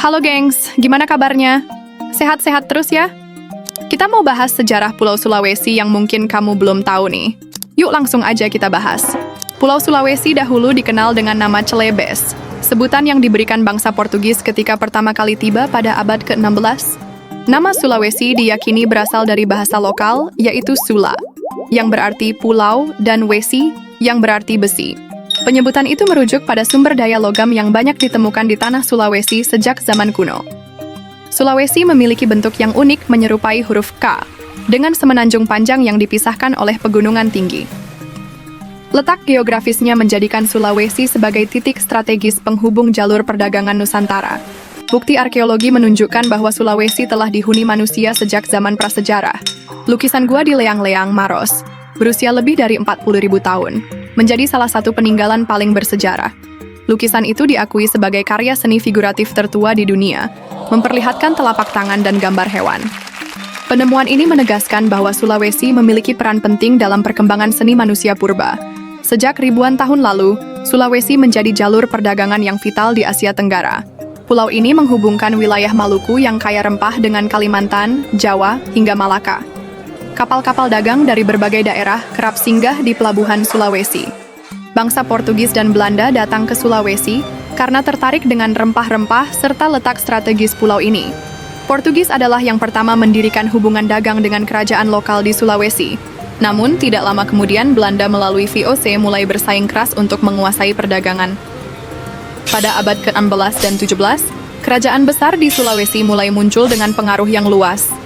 Halo gengs, gimana kabarnya? Sehat-sehat terus ya? Kita mau bahas sejarah Pulau Sulawesi yang mungkin kamu belum tahu nih. Yuk langsung aja kita bahas. Pulau Sulawesi dahulu dikenal dengan nama Celebes, sebutan yang diberikan bangsa Portugis ketika pertama kali tiba pada abad ke-16. Nama Sulawesi diyakini berasal dari bahasa lokal, yaitu Sula, yang berarti pulau, dan Wesi, yang berarti besi. Penyebutan itu merujuk pada sumber daya logam yang banyak ditemukan di tanah Sulawesi sejak zaman kuno. Sulawesi memiliki bentuk yang unik menyerupai huruf K, dengan semenanjung panjang yang dipisahkan oleh pegunungan tinggi. Letak geografisnya menjadikan Sulawesi sebagai titik strategis penghubung jalur perdagangan Nusantara. Bukti arkeologi menunjukkan bahwa Sulawesi telah dihuni manusia sejak zaman prasejarah. Lukisan gua di Leang-Leang, Maros, berusia lebih dari 40.000 tahun, menjadi salah satu peninggalan paling bersejarah. Lukisan itu diakui sebagai karya seni figuratif tertua di dunia, memperlihatkan telapak tangan dan gambar hewan. Penemuan ini menegaskan bahwa Sulawesi memiliki peran penting dalam perkembangan seni manusia purba. Sejak ribuan tahun lalu, Sulawesi menjadi jalur perdagangan yang vital di Asia Tenggara. Pulau ini menghubungkan wilayah Maluku yang kaya rempah dengan Kalimantan, Jawa, hingga Malaka. Kapal-kapal dagang dari berbagai daerah kerap singgah di pelabuhan Sulawesi. Bangsa Portugis dan Belanda datang ke Sulawesi karena tertarik dengan rempah-rempah serta letak strategis pulau ini. Portugis adalah yang pertama mendirikan hubungan dagang dengan kerajaan lokal di Sulawesi. Namun, tidak lama kemudian Belanda melalui VOC mulai bersaing keras untuk menguasai perdagangan. Pada abad ke-16 dan 17, kerajaan besar di Sulawesi mulai muncul dengan pengaruh yang luas.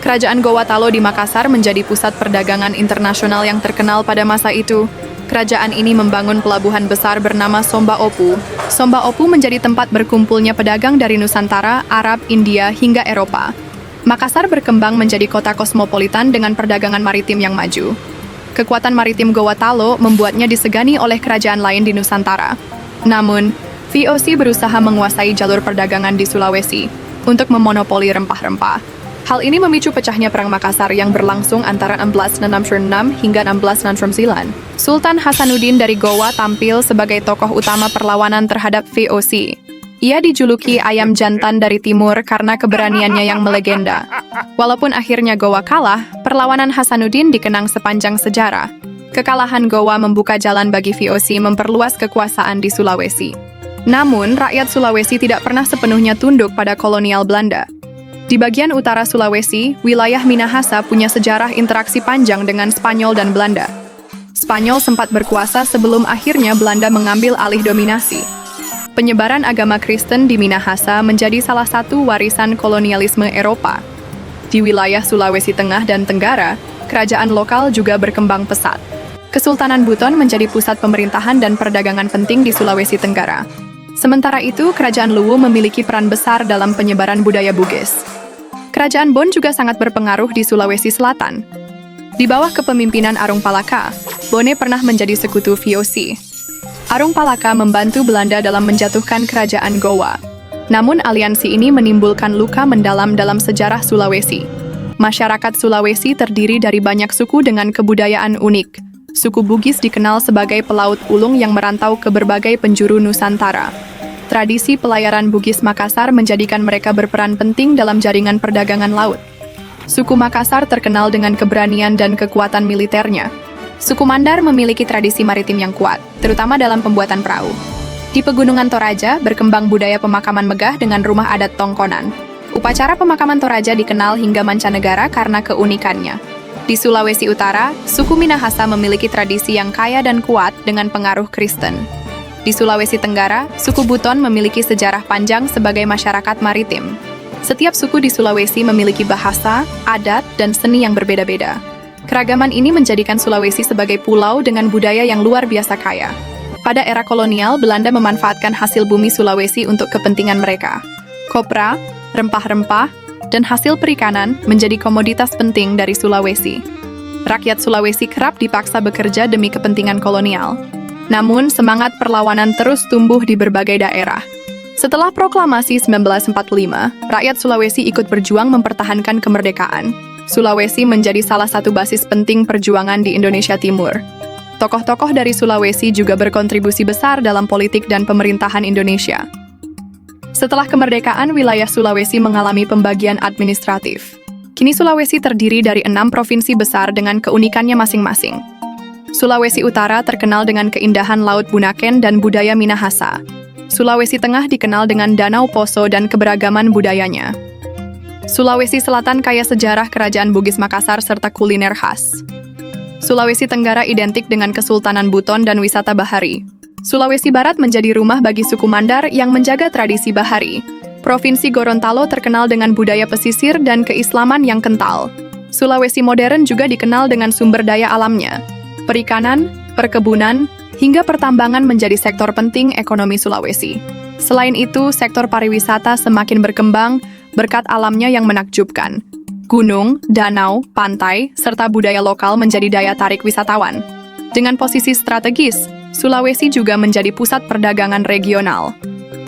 Kerajaan Gowatalo di Makassar menjadi pusat perdagangan internasional yang terkenal pada masa itu. Kerajaan ini membangun pelabuhan besar bernama Somba Opu. Somba Opu menjadi tempat berkumpulnya pedagang dari Nusantara, Arab, India, hingga Eropa. Makassar berkembang menjadi kota kosmopolitan dengan perdagangan maritim yang maju. Kekuatan maritim Gowatalo membuatnya disegani oleh kerajaan lain di Nusantara. Namun, VOC berusaha menguasai jalur perdagangan di Sulawesi untuk memonopoli rempah-rempah. Hal ini memicu pecahnya Perang Makassar yang berlangsung antara 1666 hingga 1669. Sultan Hasanuddin dari Gowa tampil sebagai tokoh utama perlawanan terhadap VOC. Ia dijuluki ayam jantan dari timur karena keberaniannya yang melegenda. Walaupun akhirnya Gowa kalah, perlawanan Hasanuddin dikenang sepanjang sejarah. Kekalahan Gowa membuka jalan bagi VOC memperluas kekuasaan di Sulawesi. Namun, rakyat Sulawesi tidak pernah sepenuhnya tunduk pada kolonial Belanda. Di bagian utara Sulawesi, wilayah Minahasa punya sejarah interaksi panjang dengan Spanyol dan Belanda. Spanyol sempat berkuasa sebelum akhirnya Belanda mengambil alih dominasi. Penyebaran agama Kristen di Minahasa menjadi salah satu warisan kolonialisme Eropa. Di wilayah Sulawesi Tengah dan Tenggara, kerajaan lokal juga berkembang pesat. Kesultanan Buton menjadi pusat pemerintahan dan perdagangan penting di Sulawesi Tenggara. Sementara itu, Kerajaan Luwu memiliki peran besar dalam penyebaran budaya Bugis. Kerajaan Bon juga sangat berpengaruh di Sulawesi Selatan. Di bawah kepemimpinan Arung Palaka, Bone pernah menjadi sekutu VOC. Arung Palaka membantu Belanda dalam menjatuhkan Kerajaan Gowa. Namun aliansi ini menimbulkan luka mendalam dalam sejarah Sulawesi. Masyarakat Sulawesi terdiri dari banyak suku dengan kebudayaan unik. Suku Bugis dikenal sebagai pelaut ulung yang merantau ke berbagai penjuru Nusantara. Tradisi pelayaran Bugis Makassar menjadikan mereka berperan penting dalam jaringan perdagangan laut. Suku Makassar terkenal dengan keberanian dan kekuatan militernya. Suku Mandar memiliki tradisi maritim yang kuat, terutama dalam pembuatan perahu. Di Pegunungan Toraja berkembang budaya pemakaman megah dengan rumah adat tongkonan. Upacara pemakaman Toraja dikenal hingga mancanegara karena keunikannya. Di Sulawesi Utara, suku Minahasa memiliki tradisi yang kaya dan kuat dengan pengaruh Kristen. Di Sulawesi Tenggara, suku Buton memiliki sejarah panjang sebagai masyarakat maritim. Setiap suku di Sulawesi memiliki bahasa, adat, dan seni yang berbeda-beda. Keragaman ini menjadikan Sulawesi sebagai pulau dengan budaya yang luar biasa kaya. Pada era kolonial, Belanda memanfaatkan hasil bumi Sulawesi untuk kepentingan mereka. Kopra, rempah-rempah, dan hasil perikanan menjadi komoditas penting dari Sulawesi. Rakyat Sulawesi kerap dipaksa bekerja demi kepentingan kolonial. Namun, semangat perlawanan terus tumbuh di berbagai daerah. Setelah proklamasi 1945, rakyat Sulawesi ikut berjuang mempertahankan kemerdekaan. Sulawesi menjadi salah satu basis penting perjuangan di Indonesia Timur. Tokoh-tokoh dari Sulawesi juga berkontribusi besar dalam politik dan pemerintahan Indonesia. Setelah kemerdekaan, wilayah Sulawesi mengalami pembagian administratif. Kini Sulawesi terdiri dari 6 provinsi besar dengan keunikannya masing-masing. Sulawesi Utara terkenal dengan keindahan Laut Bunaken dan budaya Minahasa. Sulawesi Tengah dikenal dengan Danau Poso dan keberagaman budayanya. Sulawesi Selatan kaya sejarah Kerajaan Bugis Makassar serta kuliner khas. Sulawesi Tenggara identik dengan Kesultanan Buton dan wisata bahari. Sulawesi Barat menjadi rumah bagi suku Mandar yang menjaga tradisi bahari. Provinsi Gorontalo terkenal dengan budaya pesisir dan keislaman yang kental. Sulawesi modern juga dikenal dengan sumber daya alamnya. Perikanan, perkebunan, hingga pertambangan menjadi sektor penting ekonomi Sulawesi. Selain itu, sektor pariwisata semakin berkembang berkat alamnya yang menakjubkan. Gunung, danau, pantai, serta budaya lokal menjadi daya tarik wisatawan. Dengan posisi strategis, Sulawesi juga menjadi pusat perdagangan regional.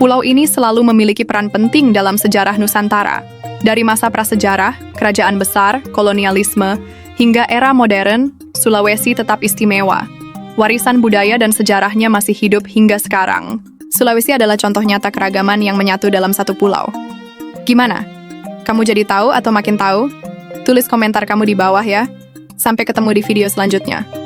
Pulau ini selalu memiliki peran penting dalam sejarah Nusantara. Dari masa prasejarah, kerajaan besar, kolonialisme, hingga era modern, Sulawesi tetap istimewa. Warisan budaya dan sejarahnya masih hidup hingga sekarang. Sulawesi adalah contoh nyata keragaman yang menyatu dalam satu pulau. Gimana? Kamu jadi tahu atau makin tahu? Tulis komentar kamu di bawah ya. Sampai ketemu di video selanjutnya.